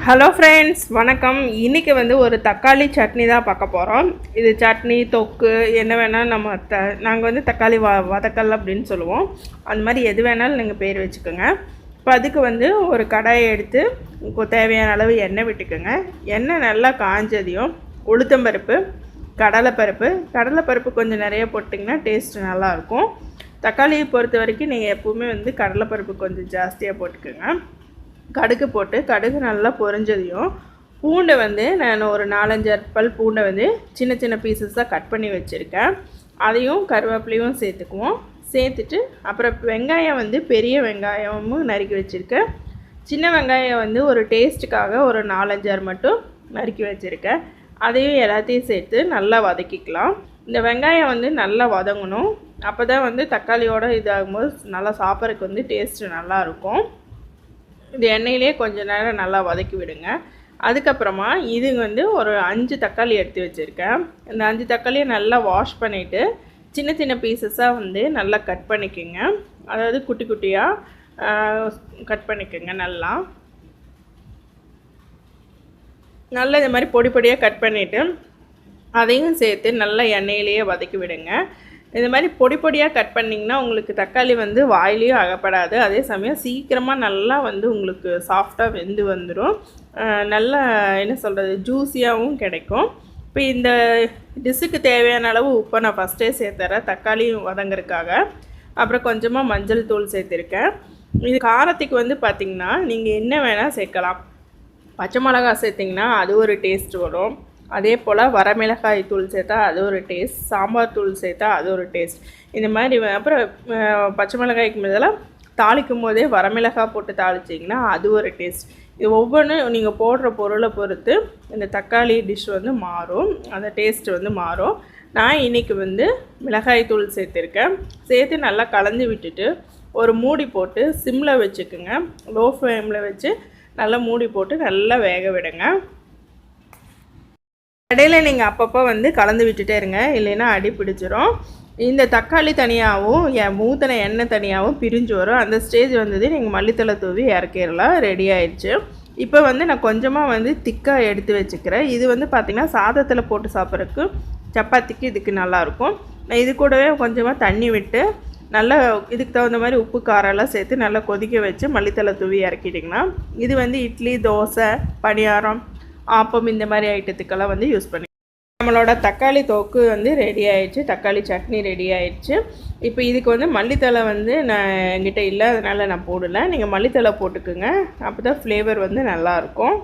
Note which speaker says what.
Speaker 1: Hello friends, வணக்கம். இன்றைக்கி வந்து ஒரு தக்காளி சட்னி தான் பார்க்க போகிறோம். இது சட்னி, தொக்கு என்ன வேணால் நம்ம நாங்கள் வந்து தக்காளி வதக்கல் அப்படின்னு சொல்லுவோம். அந்த மாதிரி எது வேணாலும் நீங்கள் பேர் வச்சுக்கோங்க. இப்போ அதுக்கு வந்து ஒரு கடாயை எடுத்து தேவையான அளவு எண்ணெய் விட்டுக்கோங்க. எண்ணெய் நல்லா காஞ்சதையும் உளுத்தம்பருப்பு, கடலைப்பருப்பு கொஞ்சம் நிறைய போட்டிங்கன்னா டேஸ்ட்டு நல்லாயிருக்கும். தக்காளியை பொறுத்த வரைக்கும் நீங்கள் எப்போவுமே வந்து கடலைப்பருப்பு கொஞ்சம் ஜாஸ்தியாக போட்டுக்கோங்க. கடுகு போட்டு கடுகு நல்லா பொரிஞ்சதையும் பூண்டை வந்து நான் ஒரு 4-5 பல் பூண்டை வந்து சின்ன சின்ன பீசஸாக கட் பண்ணி வச்சுருக்கேன். அதையும் கருவேப்பிலையும் சேர்த்துக்குவோம். சேர்த்துட்டு அப்புறம் வெங்காயம் வந்து பெரிய வெங்காயமும் நறுக்கி வச்சுருக்கேன். சின்ன வெங்காயம் வந்து ஒரு டேஸ்ட்டுக்காக ஒரு 4-5 மட்டும் நறுக்கி வச்சுருக்கேன். அதையும் எல்லாத்தையும் சேர்த்து நல்லா வதக்கிக்கலாம். இந்த வெங்காயம் வந்து நல்லா வதங்கணும். அப்போ தான் வந்து தக்காளியோடு இதாகும்போது நல்லா சாப்பிட்றதுக்கு வந்து டேஸ்ட்டு நல்லாயிருக்கும். இது எண்ணெயிலே கொஞ்சம் நேரம் நல்லா வதக்கி விடுங்க. அதுக்கப்புறமா இது வந்து ஒரு 5 தக்காளி எடுத்து வச்சுருக்கேன். இந்த 5 தக்காளியை நல்லா வாஷ் பண்ணிவிட்டு சின்ன சின்ன பீசஸாக வந்து நல்லா கட் பண்ணிக்கோங்க. அதாவது குட்டி குட்டியாக கட் பண்ணிக்கோங்க. நல்லா இந்த மாதிரி பொடி பொடியாக கட் பண்ணிவிட்டு அதையும் சேர்த்து நல்லா எண்ணெயிலேயே வதக்கி விடுங்க. இந்த மாதிரி பொடி பொடியாக கட் பண்ணிங்கன்னா உங்களுக்கு தக்காளி வந்து வாயிலையும் அகப்படாது. அதே சமயம் சீக்கிரமாக நல்லா வந்து உங்களுக்கு சாஃப்டாக வெந்து வந்துடும். நல்லா என்ன சொல்கிறது, ஜூஸியாகவும் கிடைக்கும். இப்போ இந்த டிஷ்ஷுக்கு தேவையான அளவு உப்பை நான் ஃபஸ்ட்டே சேர்த்துறேன், தக்காளி வதங்கிறதுக்காக. அப்புறம் கொஞ்சமாக மஞ்சள் தூள் சேர்த்துருக்கேன். இது காரத்துக்கு வந்து பார்த்திங்கன்னா நீங்கள் என்ன வேணால் சேர்க்கலாம். பச்சை மிளகா சேர்த்திங்கன்னா அது ஒரு டேஸ்ட் வரும். அதே போல் வரமிளகாய் தூள் சேர்த்தா அது ஒரு டேஸ்ட், சாம்பார் தூள் சேர்த்தா அது ஒரு டேஸ்ட். இந்த மாதிரி அப்புறம் பச்சை மிளகாய்க்கு முதல்ல தாளிக்கும் போதே வரமிளகாய் போட்டு தாளிச்சிங்கன்னா அது ஒரு டேஸ்ட். இது ஒவ்வொன்றும் நீங்கள் போடுற பொருளை பொறுத்து இந்த தக்காளி டிஷ் வந்து மாறும், அந்த டேஸ்ட் வந்து மாறும். நான் இன்றைக்கி வந்து மிளகாய் தூள் சேர்த்துருக்கேன். சேர்த்து நல்லா கலந்து விட்டுட்டு ஒரு மூடி போட்டு சிம்மில் வச்சுக்குங்க. லோ ஃப்ளேமில் வச்சு நல்லா மூடி போட்டு நல்லா வேக விடுங்க. இடையில நீங்கள் அப்பப்போ வந்து கலந்து விட்டுட்டே இருங்க, இல்லைன்னா அடி பிடிச்சிரும். இந்த தக்காளி தனியாகவும் ஊற்றின எண்ணெய் தனியாகவும் பிரிஞ்சு வரும். அந்த ஸ்டேஜ் வந்தது நீங்கள் மல்லித்தலை தூவி இறக்கிடலாம். ரெடி ஆயிடுச்சு. இப்போ வந்து நான் கொஞ்சமாக வந்து திக்காக எடுத்து வச்சுக்கிறேன். இது வந்து பார்த்திங்கன்னா சாதத்தில் போட்டு சாப்பிட்றதுக்கு, சப்பாத்திக்கு இதுக்கு நல்லாயிருக்கும். நான் இது கூடவே கொஞ்சமாக தண்ணி விட்டு நல்லா இதுக்கு தகுந்த மாதிரி உப்பு காரெல்லாம் சேர்த்து நல்லா கொதிக்க வச்சு மல்லித்தலை தூவி இறக்கிட்டிங்கன்னா இது வந்து இட்லி, தோசை, பணியாரம், ஆப்பம் இந்த மாதிரி ஐட்டத்துக்கெல்லாம் வந்து யூஸ் பண்ணி நம்மளோட தக்காளி தொக்கு வந்து ரெடி ஆயிடுச்சு. தக்காளி சட்னி ரெடி ஆயிடுச்சு. இப்போ இதுக்கு வந்து மல்லித்தலை வந்து நான் என்கிட்ட இல்லை, அதனால் நான் போடலை. நீங்கள் மல்லித்தலை போட்டுக்குங்க, அப்போ தான் ஃப்ளேவர் வந்து நல்லாயிருக்கும்.